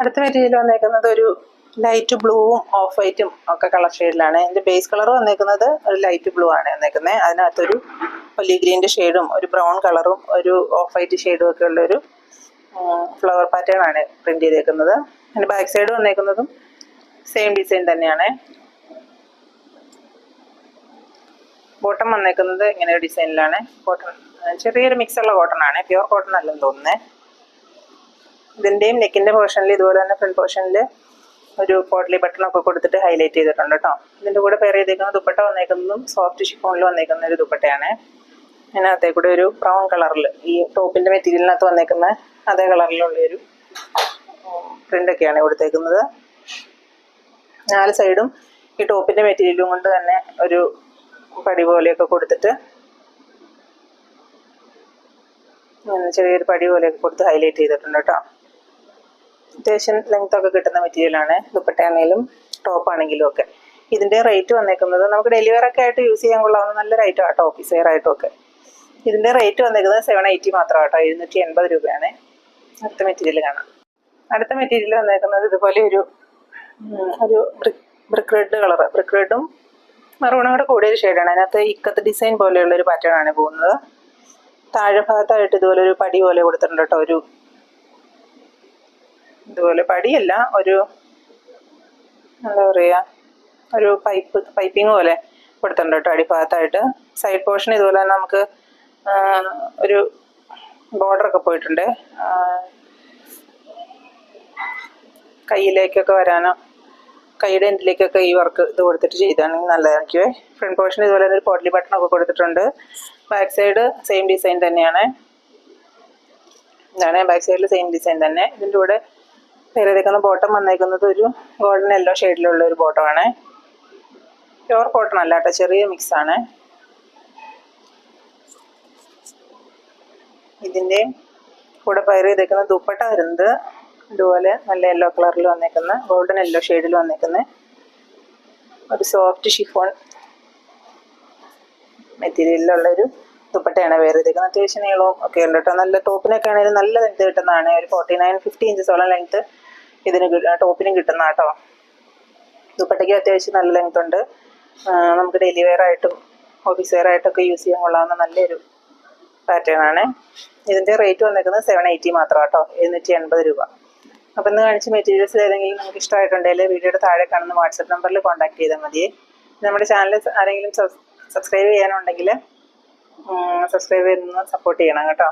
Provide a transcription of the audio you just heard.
അടുത്ത മെറ്റീരിയൽ വന്നേക്കുന്നത് ഒരു ലൈറ്റ് ബ്ലൂവും ഓഫ് വൈറ്റും ഒക്കെ കളർ ഷെയ്ഡിലാണ്. ഇതിൻ്റെ ബേസ് കളർ വന്നേക്കുന്നത് ഒരു ലൈറ്റ് ബ്ലൂ ആണ് വന്നേക്കുന്നത്. അതിനകത്തൊരു ഒലി ഗ്രീൻ്റെ ഷെയ്ഡും ഒരു ബ്രൗൺ കളറും ഒരു ഓഫ് വൈറ്റ് ഷെയ്ഡും ഒക്കെ ഉള്ളൊരു ഫ്ലവർ പാറ്റേൺ ആണ് പ്രിന്റ് ചെയ്തേക്കുന്നത്. അതിൻ്റെ ബാക്ക് സൈഡ് വന്നേക്കുന്നതും സെയിം ഡിസൈൻ തന്നെയാണ്. ബോട്ടം വന്നേക്കുന്നത് ഇങ്ങനെ ഒരു ഡിസൈനിലാണ്. കോട്ടൺ ചെറിയൊരു മിക്സുള്ള കോട്ടൺ ആണ്, പ്യുവർ കോട്ടൺ അല്ലെന്ന് തോന്നുന്നത്. ഇതിൻ്റെയും നെക്കിൻ്റെ പോർഷനിൽ ഇതുപോലെ തന്നെ ഫ്രണ്ട് പോർഷനിൽ ഒരു പോട്ട്ലി ബട്ടണൊക്കെ കൊടുത്തിട്ട് ഹൈലൈറ്റ് ചെയ്തിട്ടുണ്ട് കേട്ടോ. ഇതിൻ്റെ കൂടെ പെയർ ചെയ്തേക്കുന്ന ദുപ്പട്ട വന്നേക്കുന്നതും സോഫ്റ്റ് ഷിഫോണിൽ വന്നേക്കുന്ന ഒരു ദുപ്പട്ടയാണ്. അതിനകത്തേ കൂടെ ഒരു ബ്രൗൺ കളറിൽ ഈ ടോപ്പിൻ്റെ മെറ്റീരിയലിനകത്ത് വന്നേക്കുന്ന അതേ കളറിലുള്ളൊരു പ്രിൻ്റൊക്കെയാണ് കൊടുത്തേക്കുന്നത്. 4 സൈഡും ഈ ടോപ്പിൻ്റെ മെറ്റീരിയലും കൊണ്ട് തന്നെ ഒരു പടി പോലെയൊക്കെ കൊടുത്തിട്ട് ചെറിയൊരു പടി പോലെയൊക്കെ കൊടുത്ത് ഹൈലൈറ്റ് ചെയ്തിട്ടുണ്ട് കേട്ടോ. അത്യാവശ്യം ലെങ്ത് ഒക്കെ കിട്ടുന്ന മെറ്റീരിയലാണ്. ദുപ്പട്ടയാണെങ്കിലും ടോപ്പാണെങ്കിലും ഒക്കെ. ഇതിൻ്റെ റേറ്റ് വന്നേക്കുന്നത് നമുക്ക് ഡെലിവറി ഒക്കെ ആയിട്ട് യൂസ് ചെയ്യാൻ കൊള്ളാവുന്ന നല്ല റേറ്റ് ആട്ടോ, ഓഫീസ് വെയർ ആയിട്ടും ഒക്കെ. ഇതിൻ്റെ റേറ്റ് വന്നേക്കുന്നത് 780 മാത്രം കേട്ടോ, 780 രൂപയാണ്. അടുത്ത മെറ്റീരിയൽ കാണാം. അടുത്ത മെറ്റീരിയൽ വന്നേക്കുന്നത് ഇതുപോലെ ഒരു ബ്രിക്ക് റെഡ് കളറ്, ബ്രിക്ക് റെഡും മെറൂണും കൂടെ കൂടിയൊരു ഷെയ്ഡാണ്. അതിനകത്ത് ഇക്കത്ത് ഡിസൈൻ പോലെയുള്ളൊരു പാറ്റേൺ ആണ് പോകുന്നത്. താഴെ ഭാഗത്തായിട്ട് ഇതുപോലെ ഒരു പടി പോലെ കൊടുത്തിട്ടുണ്ട് കേട്ടോ. ഒരു ഇതുപോലെ പടിയല്ല, ഒരു എന്താ പറയുക, ഒരു പൈപ്പിംഗ് പോലെ കൊടുത്തിട്ടുണ്ട് കേട്ടോ അടിഭാഗത്തായിട്ട്. സൈഡ് പോർഷൻ ഇതുപോലെ തന്നെ നമുക്ക് ഒരു ബോർഡറൊക്കെ പോയിട്ടുണ്ട്. കയ്യിലേക്കൊക്കെ വരാനോ കൈയുടെ എൻഡിലേക്കൊക്കെ ഈ വർക്ക് ഇത് കൊടുത്തിട്ട് ചെയ്താണെങ്കിൽ നല്ലതായിരിക്കുമേ. ഫ്രണ്ട് പോർഷൻ ഇതുപോലെ തന്നെ ഒരു പോട്ട്ലി ബട്ടണൊക്കെ കൊടുത്തിട്ടുണ്ട്. ബാക്ക് സൈഡ് സെയിം ഡിസൈൻ തന്നെയാണ്. ഇതാണ് ബാക്ക് സൈഡിൽ സെയിം ഡിസൈൻ തന്നെ. ഇതിൻ്റെ കൂടെ പേരേക്കുന്ന ബോട്ടം വന്നേക്കുന്നത് ഒരു ഗോൾഡൻ യെല്ലോ ഷെയ്ഡിലുള്ള ഒരു ബോട്ടമാണ്. പ്യുവർ കോട്ടൺ അല്ല കേട്ടോ, ചെറിയ മിക്സാണ്. ഇതിൻ്റെ കൂടെ പെയർ ചെയ്തേക്കുന്ന ദുപ്പട്ട വരുന്നത് ഇതുപോലെ നല്ല യെല്ലോ കളറിൽ വന്നേക്കുന്ന ഗോൾഡൻ യെല്ലോ ഷെയ്ഡിൽ വന്നേക്കുന്ന ഒരു സോഫ്റ്റ് ഷിഫോൺ മെറ്റീരിയലിലുള്ളൊരു ദുപ്പട്ടയാണ് പെയർ ചെയ്തേക്കുന്നത്. അത്യാവശ്യം നീളവും ഒക്കെ ഉണ്ട് കേട്ടോ. നല്ല ടോപ്പിനൊക്കെ ആണെങ്കിലും നല്ല ലെങ്ത് കിട്ടുന്നതാണ്. ഒരു 49-50 ഇഞ്ചസോളം ലെങ്ത് ഇതിന് ടോപ്പിനും കിട്ടുന്ന കേട്ടോ. ദുപ്പട്ടയ്ക്ക് അത്യാവശ്യം നല്ല ലെങ്ത് ഉണ്ട്. നമുക്ക് ഡെയിലി വെയർ ആയിട്ടും ഓഫീസ് വെയർ ആയിട്ടൊക്കെ യൂസ് ചെയ്യാൻ കൊള്ളാവുന്ന നല്ലൊരു പാറ്റേൺ ആണ്. ഇതിൻ്റെ റേറ്റ് വന്നേക്കുന്നത് 780 മാത്രം കേട്ടോ, 780 രൂപ. അപ്പം ഇന്ന് കാണിച്ച മെറ്റീരിയൽസ് ഏതെങ്കിലും നമുക്ക് ഇഷ്ടമായിട്ടുണ്ടെങ്കിൽ വീഡിയോയുടെ താഴെ കാണുന്ന വാട്സപ്പ് നമ്പറിൽ കോൺടാക്ട് ചെയ്താൽ മതിയേ. നമ്മുടെ ചാനൽ ആരെങ്കിലും സബ്സ്ക്രൈബ് ചെയ്യാനുണ്ടെങ്കിൽ സബ്സ്ക്രൈബ് ചെയ്തൊന്ന് സപ്പോർട്ട് ചെയ്യണം കേട്ടോ.